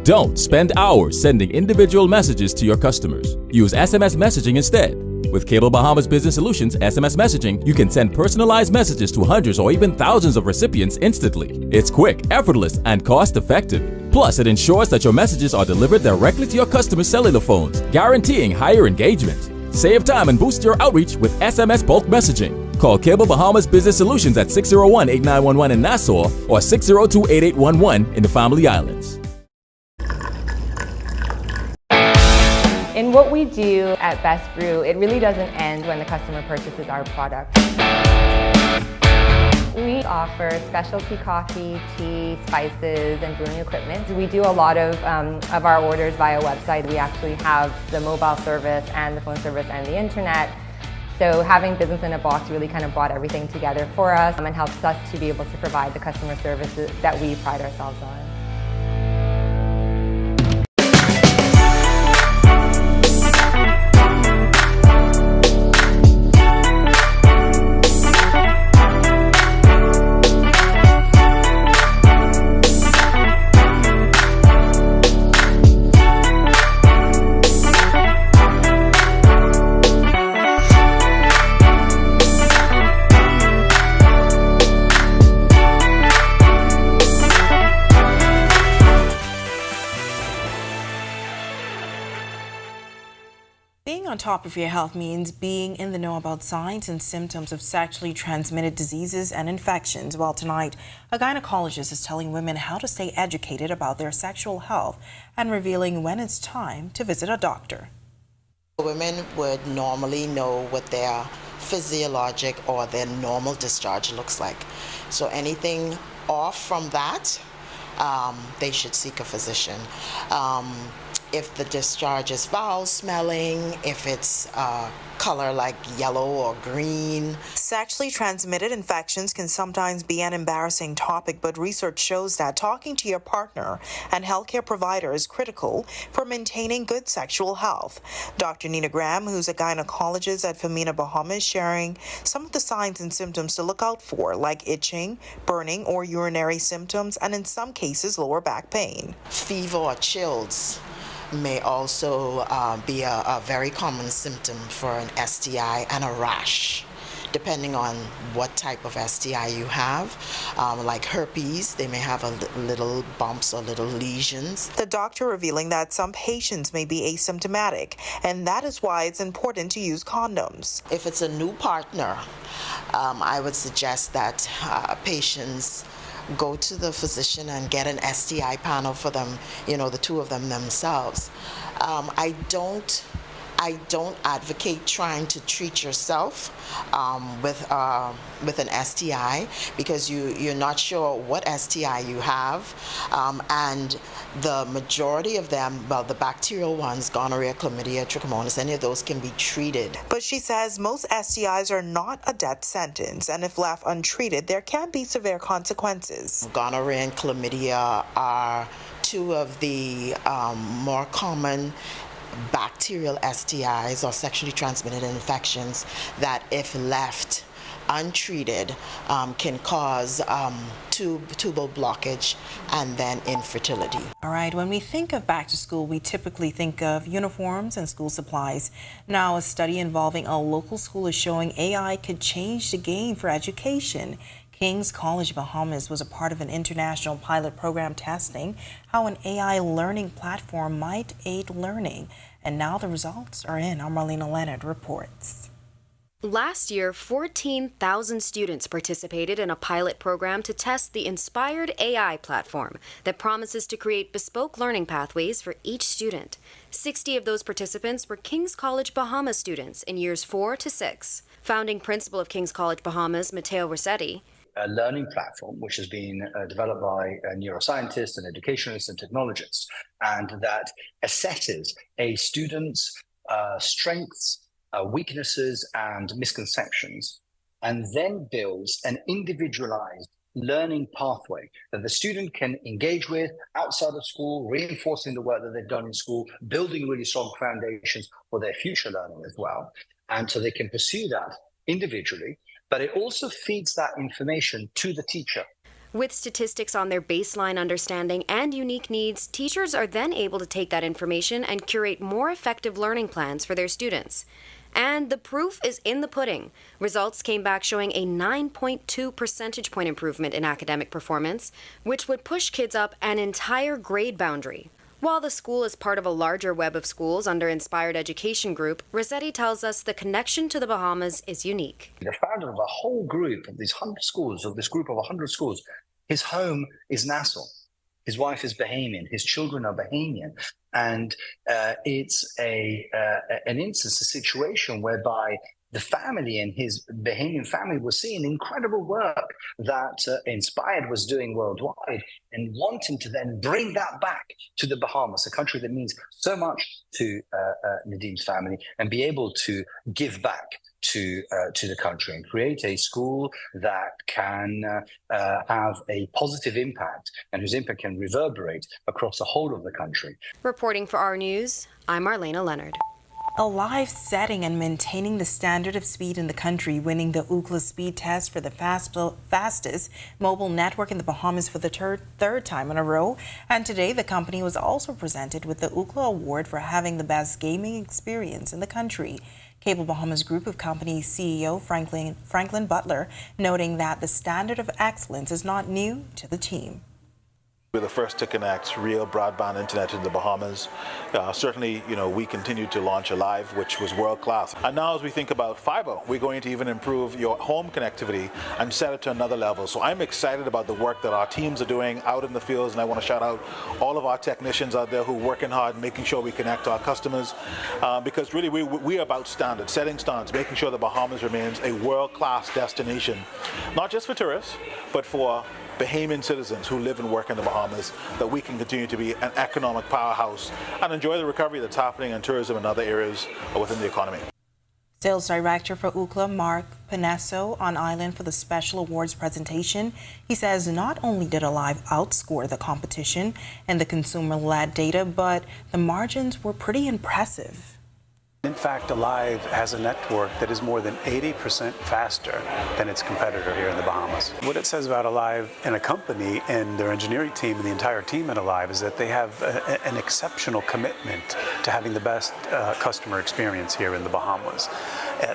Don't spend hours sending individual messages to your customers. Use SMS messaging instead. With Cable Bahamas Business Solutions SMS messaging, you can send personalized messages to hundreds or even thousands of recipients instantly. It's quick, effortless, and cost-effective. Plus, it ensures that your messages are delivered directly to your customers' cellular phones, guaranteeing higher engagement. Save time and boost your outreach with SMS bulk messaging. Call Cable Bahamas Business Solutions at 601-8911 in Nassau or 602-8811 in the Family Islands. In what we do at Best Brew, it really doesn't end when the customer purchases our product. We offer specialty coffee, tea, spices, and brewing equipment. We do a lot of our orders via website. We actually have the mobile service and the phone service and the internet. So having business in a box really kind of brought everything together for us and helps us to be able to provide the customer services that we pride ourselves on. Being on top of your health means being in the know about signs and symptoms of sexually transmitted diseases and infections. Well, tonight, a gynecologist is telling women how to stay educated about their sexual health and revealing when it's time to visit a doctor. Women would normally know what their physiologic or their normal discharge looks like. So anything off from that, they should seek a physician. If the discharge is foul smelling, if it's color like yellow or green. Sexually transmitted infections can sometimes be an embarrassing topic, but research shows that talking to your partner and healthcare provider is critical for maintaining good sexual health. Dr. Nina Graham, who's a gynecologist at Bahama, Bahama, is sharing some of the signs and symptoms to look out for, like itching, burning, or urinary symptoms, and in some cases, lower back pain. Fever or chills may also be a very common symptom for an STI, and a rash, depending on what type of STI you have. Like herpes, they may have little bumps or little lesions. The doctor revealing that some patients may be asymptomatic, and that is why it's important to use condoms. If it's a new partner, I would suggest that patients go to the physician and get an STI panel for them, the two of them themselves. I don't advocate trying to treat yourself with an STI, because you're not sure what STI you have, and the majority of them, well, the bacterial ones, gonorrhea, chlamydia, trichomonas, any of those can be treated. But she says most STIs are not a death sentence, and if left untreated, there can be severe consequences. Gonorrhea and chlamydia are two of the more common bacterial STIs or sexually transmitted infections that, if left untreated, can cause tubal blockage and then infertility. All right, when we think of back to school, we typically think of uniforms and school supplies. Now, a study involving a local school is showing AI could change the game for education. King's College Bahamas was a part of an international pilot program testing how an AI learning platform might aid learning. And now the results are in. Our Marlena Leonard reports. Last year, 14,000 students participated in a pilot program to test the Inspired AI platform that promises to create bespoke learning pathways for each student. 60 of those participants were King's College Bahamas students in years 4 to 6. Founding principal of King's College Bahamas, Matteo Rossetti, a learning platform which has been developed by neuroscientists and educationalists and technologists, and that assesses a student's strengths, weaknesses, and misconceptions, and then builds an individualized learning pathway that the student can engage with outside of school, reinforcing the work that they've done in school, building really strong foundations for their future learning as well. And so they can pursue that individually, but it also feeds that information to the teacher. With statistics on their baseline understanding and unique needs, teachers are then able to take that information and curate more effective learning plans for their students. And the proof is in the pudding. Results came back showing a 9.2 percentage point improvement in academic performance, which would push kids up an entire grade boundary. While the school is part of a larger web of schools under Inspired Education Group, Rossetti tells us the connection to the Bahamas is unique. The founder of a whole group of these 100 schools, of this group of 100 schools, his home is Nassau. His wife is Bahamian. His children are Bahamian. And it's an instance, a situation whereby the family and his Bahamian family were seeing incredible work that Inspired was doing worldwide and wanting to then bring that back to the Bahamas, a country that means so much to Nadim's family, and be able to give back to the country and create a school that can have a positive impact and whose impact can reverberate across the whole of the country. Reporting for Our News, I'm Marlena Leonard. Alive setting and maintaining the standard of speed in the country, winning the Ookla speed test for the fastest mobile network in the Bahamas for the third time in a row. And today, the company was also presented with the Ookla Award for having the best gaming experience in the country. Cable Bahamas Group of Companies CEO Franklin Butler noting that the standard of excellence is not new to the team. We're the first to connect real broadband internet in the Bahamas. Certainly, we continued to launch Alive, which was world class. And now as we think about fiber, we're going to even improve your home connectivity and set it to another level. So I'm excited about the work that our teams are doing out in the fields, and I want to shout out all of our technicians out there who are working hard, making sure we connect our customers, because really we are about standards, setting standards, making sure the Bahamas remains a world-class destination, not just for tourists, but for Bahamian citizens who live and work in the Bahamas, that we can continue to be an economic powerhouse and enjoy the recovery that's happening in tourism and other areas within the economy. Sales Director for Ookla, Mark Panesso, on island for the special awards presentation. He says not only did Alive outscore the competition and the consumer-led data, but the margins were pretty impressive. In fact, Alive has a network that is more than 80% faster than its competitor here in the Bahamas. What it says about Alive and a company and their engineering team and the entire team at Alive is that they have an exceptional commitment to having the best customer experience here in the Bahamas.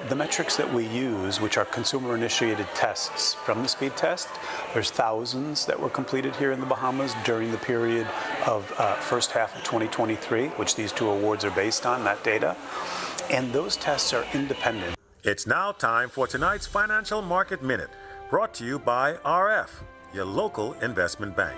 The metrics that we use, which are consumer-initiated tests from the speed test, there's thousands that were completed here in the Bahamas during the period of first half of 2023, which these two awards are based on, that data. And those tests are independent. It's now time for tonight's Financial Market Minute, brought to you by RF, your local investment bank.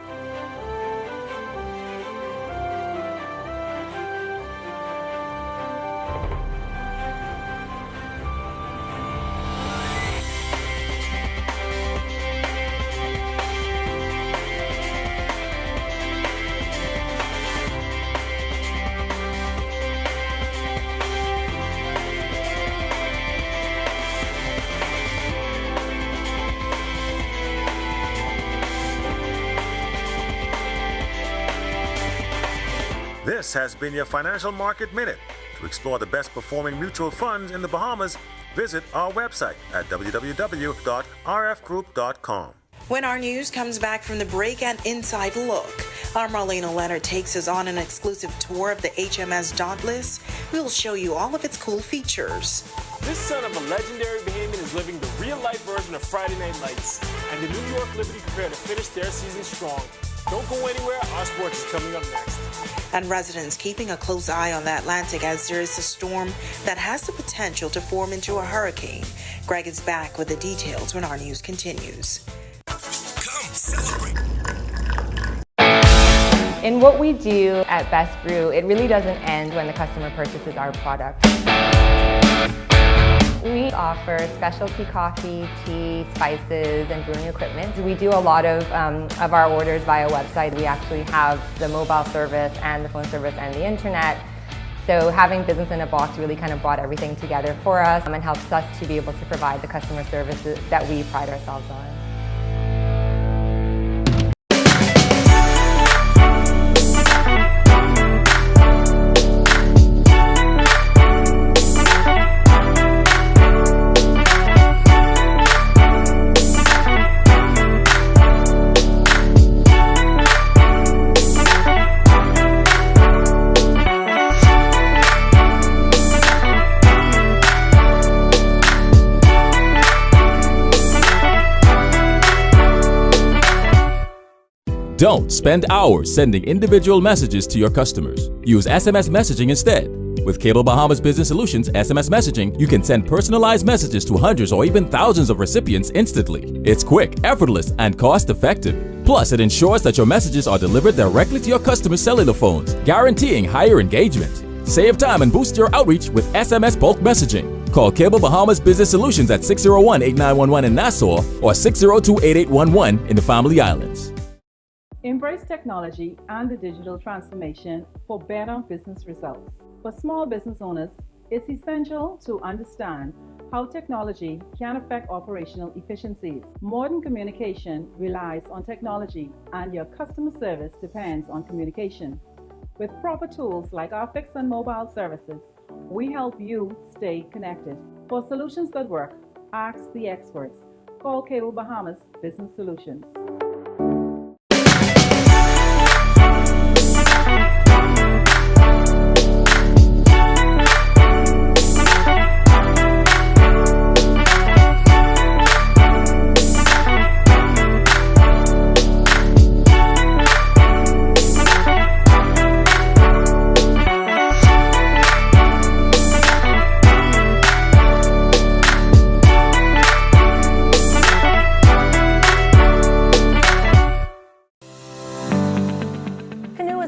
This has been your Financial Market Minute. To explore the best performing mutual funds in the Bahamas, visit our website at www.rfgroup.com. When Our News comes back from the break and inside look, our Marlena Leonard takes us on an exclusive tour of the HMS Dauntless. We'll show you all of its cool features. This son of a legendary Bahamian is living the real-life version of Friday Night Lights, and the New York Liberty prepare to finish their season strong. Don't go anywhere, our sports is coming up next. And residents keeping a close eye on the Atlantic as there is a storm that has the potential to form into a hurricane. Greg is back with the details when Our News continues. Come celebrate. In what we do at Best Brew, it really doesn't end when the customer purchases our product. We offer specialty coffee, tea, spices, and brewing equipment. We do a lot of our orders via website. We actually have the mobile service and the phone service and the internet. So having business in a box really kind of brought everything together for us and helps us to be able to provide the customer services that we pride ourselves on. Don't spend hours sending individual messages to your customers. Use SMS messaging instead. With Cable Bahamas Business Solutions SMS messaging, you can send personalized messages to hundreds or even thousands of recipients instantly. It's quick, effortless, and cost-effective. Plus, it ensures that your messages are delivered directly to your customers' cellular phones, guaranteeing higher engagement. Save time and boost your outreach with SMS bulk messaging. Call Cable Bahamas Business Solutions at 601-8911 in Nassau or 602-8811 in the Family Islands. Embrace technology and the digital transformation for better business results. For small business owners, it's essential to understand how technology can affect operational efficiencies. Modern communication relies on technology, and your customer service depends on communication. With proper tools like our fixed and mobile services, we help you stay connected. For solutions that work, ask the experts. Call Cable Bahamas Business Solutions.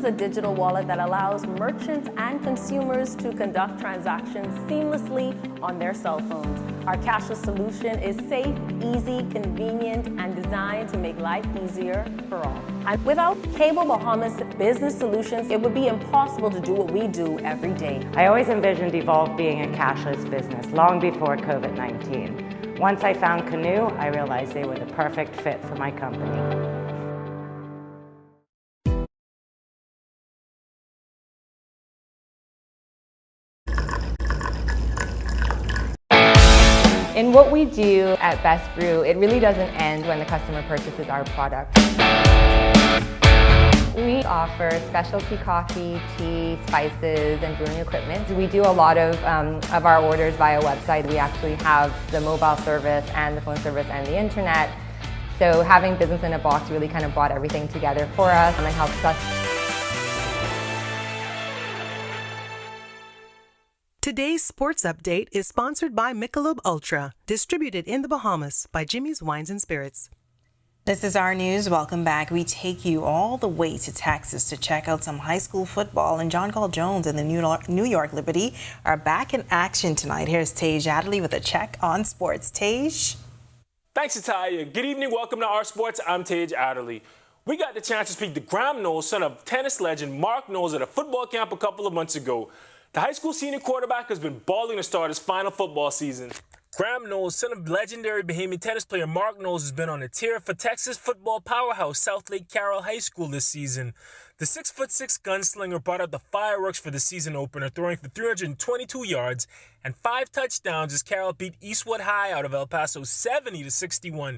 A digital wallet that allows merchants and consumers to conduct transactions seamlessly on their cell phones. Our cashless solution is safe, easy, convenient, and designed to make life easier for all. And without Cable Bahamas Business Solutions, it would be impossible to do what we do every day. I always envisioned Evolve being a cashless business long before COVID-19. Once I found Canoe, I realized they were the perfect fit for my company. In what we do at Best Brew, it really doesn't end when the customer purchases our product. We offer specialty coffee, tea, spices, and brewing equipment. We do a lot of our orders via website. We actually have the mobile service and the phone service and the internet. So having business in a box really kind of brought everything together for us, and it helps us. Today's sports update is sponsored by Michelob Ultra, distributed in the Bahamas by Jimmy's Wines and Spirits. This is our news. Welcome back. We take you all the way to Texas to check out some high school football. And John Carl Jones and the New York Liberty are back in action tonight. Here's Tage Adderley with a check on sports. Tage? Thanks, Italia. Good evening. Welcome to Our Sports. I'm Tage Adderley. We got the chance to speak to Graham Knowles, son of tennis legend Mark Knowles, at a football camp a couple of months ago. The high school senior quarterback has been balling to start his final football season. Graham Knowles, son of legendary Bahamian tennis player Mark Knowles, has been on a tear for Texas football powerhouse South Lake Carroll High School this season. The 6'6" gunslinger brought out the fireworks for the season opener, throwing for 322 yards and 5 touchdowns as Carroll beat Eastwood High out of El Paso 70-61.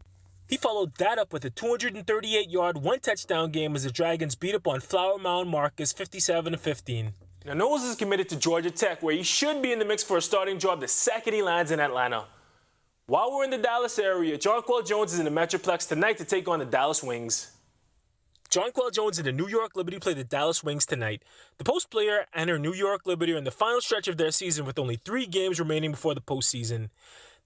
He followed that up with a 238-yard, 1-touchdown game as the Dragons beat up on Flower Mound Marcus 57-15. Now, Knowles is committed to Georgia Tech, where he should be in the mix for a starting job the second he lands in Atlanta. While we're in the Dallas area, Jonquel Jones is in the Metroplex tonight to take on the Dallas Wings. Jonquel Jones and the New York Liberty play the Dallas Wings tonight. The Post player and her New York Liberty are in the final stretch of their season with only 3 games remaining before the postseason.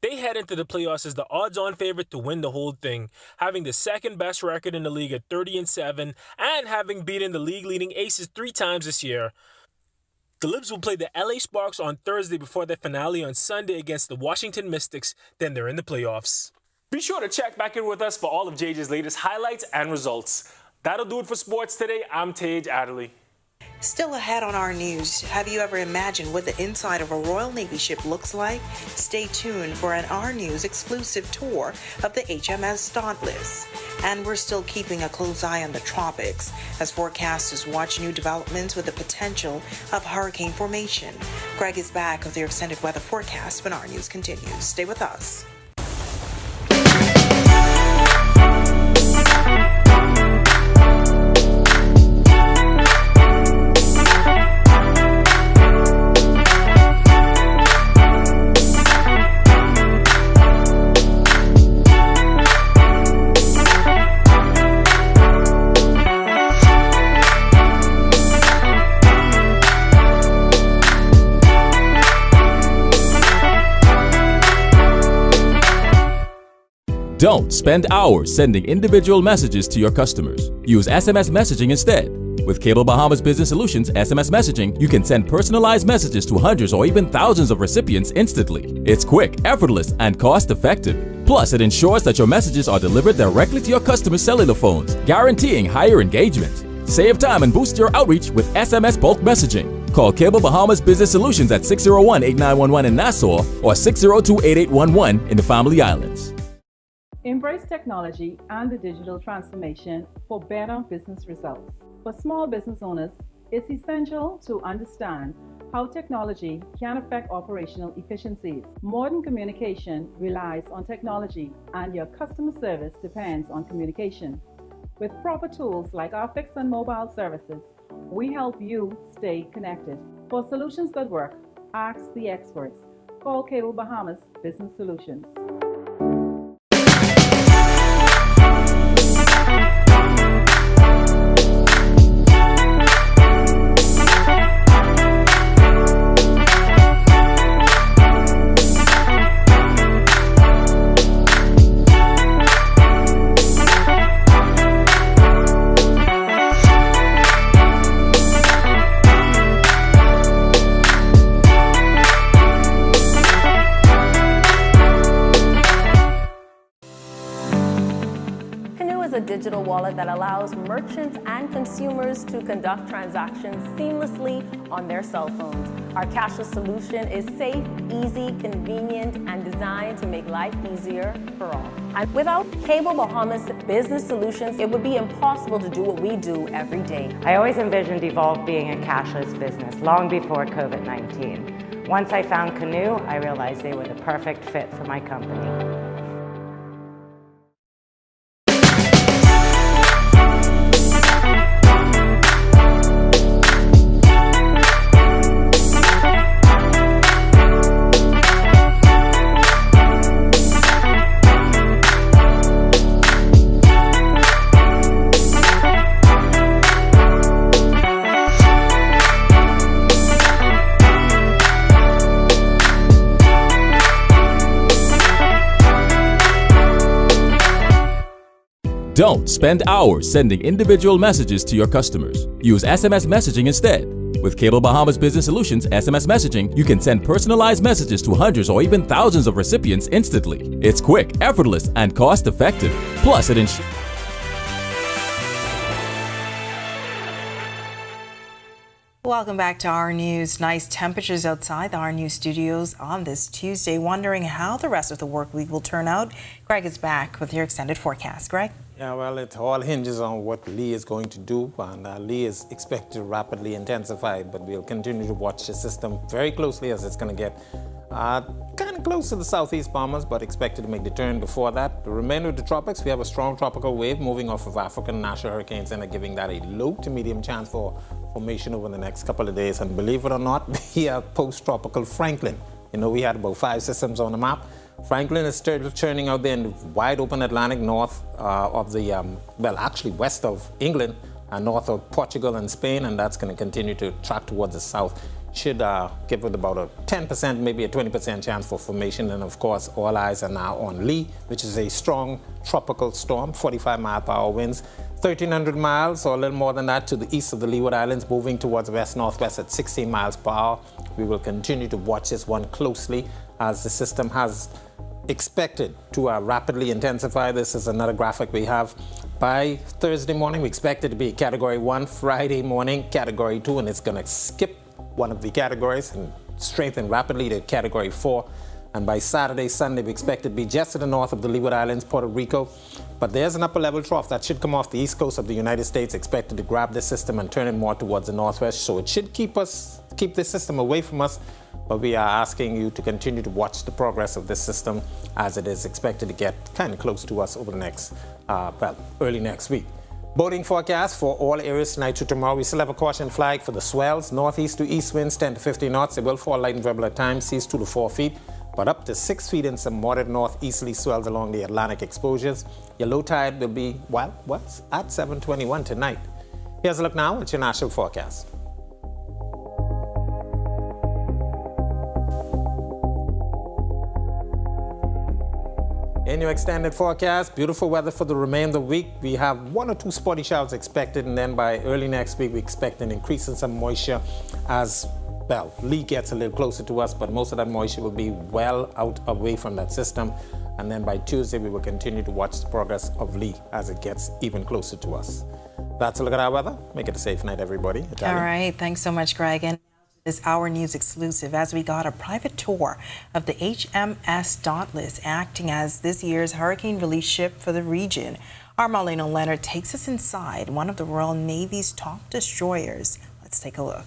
They head into the playoffs as the odds-on favorite to win the whole thing, having the second best record in the league at 30-7 and having beaten the league-leading Aces 3 times this year. The Libs will play the LA Sparks on Thursday before their finale on Sunday against the Washington Mystics. Then they're in the playoffs. Be sure to check back in with us for all of JJ's latest highlights and results. That'll do it for sports today. I'm Tage Adderley. Still ahead on our news, have you ever imagined what the inside of a Royal Navy ship looks like? Stay tuned for an Our News exclusive tour of the HMS Dauntless. And we're still keeping a close eye on the tropics as forecasters watch new developments with the potential of hurricane formation. Greg is back with your extended weather forecast when Our News continues. Stay with us. Don't spend hours sending individual messages to your customers. Use SMS messaging instead. With Cable Bahamas Business Solutions SMS messaging, you can send personalized messages to hundreds or even thousands of recipients instantly. It's quick, effortless, and cost-effective. Plus, it ensures that your messages are delivered directly to your customers' cellular phones, guaranteeing higher engagement. Save time and boost your outreach with SMS bulk messaging. Call Cable Bahamas Business Solutions at 601-8911 in Nassau or 602-8811 in the Family Islands. Embrace technology and the digital transformation for better business results. For small business owners, it's essential to understand how technology can affect operational efficiencies. Modern communication relies on technology, and your customer service depends on communication. With proper tools like our fixed and mobile services, we help you stay connected. For solutions that work, ask the experts. Call Cable Bahamas Business Solutions. Digital wallet that allows merchants and consumers to conduct transactions seamlessly on their cell phones. Our cashless solution is safe, easy, convenient, and designed to make life easier for all. And without Cable Bahamas Business Solutions, it would be impossible to do what we do every day. I always envisioned Evolve being a cashless business long before COVID-19. Once I found Canoe, I realized they were the perfect fit for my company. Don't spend hours sending individual messages to your customers. Use SMS messaging instead. With Cable Bahamas Business Solutions SMS messaging, you can send personalized messages to hundreds or even thousands of recipients instantly. It's quick, effortless, and cost-effective. Plus, it ensures Welcome back to Our News. Nice temperatures outside the Our News studios on this Tuesday. Wondering how the rest of the work week will turn out. Greg is back with your extended forecast. Greg? Yeah, well, it all hinges on what Lee is going to do, and Lee is expected to rapidly intensify, but we'll continue to watch the system very closely as it's going to get kind of close to the southeast Bahamas, but expected to make the turn before that. The remainder of the tropics, we have a strong tropical wave moving off of African National Hurricane Center, giving that a low to medium chance for formation over the next couple of days. And believe it or not, we have post-tropical Franklin. You know, we had about 5 systems on the map. Franklin is still churning out there in the wide open Atlantic north of the, well, actually west of England and north of Portugal and Spain, and that's going to continue to track towards the south. Should give it about a 10%, maybe a 20% chance for formation. And of course, all eyes are now on Lee, which is a strong tropical storm, 45-mile-per-hour winds, 1,300 miles or a little more than that to the east of the Leeward Islands, moving towards west-northwest at 16 miles per hour. We will continue to watch this one closely as the system has expected to rapidly intensify. This is another graphic we have. By Thursday morning, we expect it to be Category 1. Friday morning, Category 2, and it's going to skip one of the categories and strengthen rapidly to Category 4. And by Saturday, Sunday, we expect it to be just to the north of the Leeward Islands, Puerto Rico. But there's an upper level trough that should come off the east coast of the United States, expected to grab this system and turn it more towards the northwest. So it should keep this system away from us. But we are asking you to continue to watch the progress of this system as it is expected to get kind of close to us over the next, early next week. Boating forecast for all areas tonight to tomorrow. We still have a caution flag for the swells. Northeast to east winds 10 to 15 knots. They will fall light and variable at times. Seas 2 to 4 feet, but up to 6 feet in some moderate northeasterly swells along the Atlantic exposures. Your low tide will be, at 7:21 tonight. Here's a look now at your national forecast. In your extended forecast, beautiful weather for the remainder of the week. We have 1 or 2 spotty showers expected, and then by early next week, we expect an increase in some moisture as, well, Lee gets a little closer to us, but most of that moisture will be well out away from that system. And then by Tuesday, we will continue to watch the progress of Lee as it gets even closer to us. That's a look at our weather. Make it a safe night, everybody. All right. Thanks so much, Greg. And this Our News exclusive as we got a private tour of the HMS Dauntless, acting as this year's hurricane relief ship for the region. Our Marlena Leonard takes us inside one of the Royal Navy's top destroyers. Let's take a look.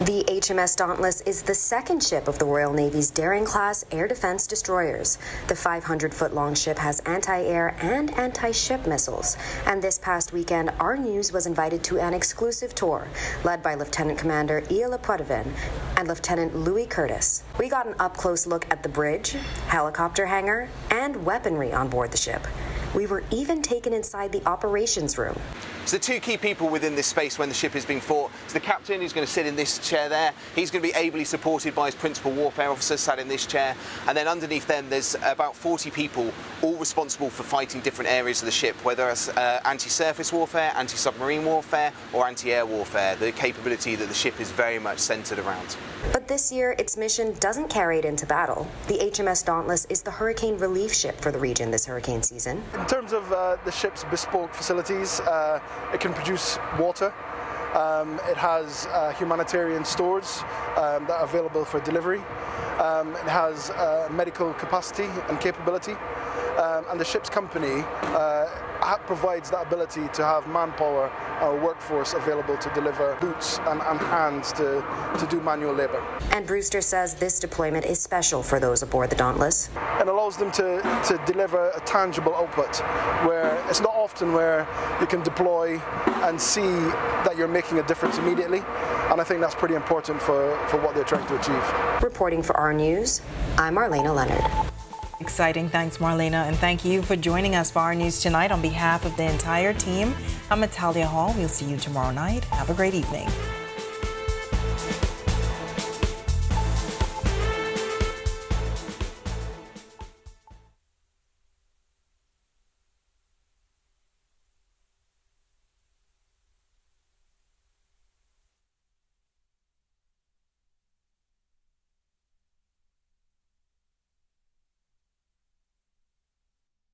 The HMS Dauntless is the second ship of the Royal Navy's Daring-class air defense destroyers. The 500-foot-long ship has anti-air and anti-ship missiles. And this past weekend, Our News was invited to an exclusive tour, led by Lieutenant Commander Ila Potvin and Lieutenant Louis Curtis. We got an up-close look at the bridge, helicopter hangar, and weaponry on board the ship. We were even taken inside the operations room. So the 2 key people within this space when the ship is being fought is the captain, who's going to sit in this chair there. He's going to be ably supported by his principal warfare officer sat in this chair. And then underneath them, there's about 40 people, all responsible for fighting different areas of the ship, whether it's anti-surface warfare, anti-submarine warfare, or anti-air warfare, the capability that the ship is very much centered around. But this year, its mission doesn't carry it into battle. The HMS Dauntless is the hurricane relief ship for the region this hurricane season. In terms of the ship's bespoke facilities, it can produce water. It has humanitarian stores that are available for delivery. It has medical capacity and capability. And the ship's company provides that ability to have manpower or workforce available to deliver boots and hands to do manual labor. And Brewster says this deployment is special for those aboard the Dauntless. It allows them to deliver a tangible output where it's not often where you can deploy and see that you're making a difference immediately. And I think that's pretty important for what they're trying to achieve. Reporting for Our News, I'm Marlena Leonard. Exciting. Thanks, Marlena. And thank you for joining us for Our News tonight. On behalf of the entire team, I'm Natalia Hall. We'll see you tomorrow night. Have a great evening.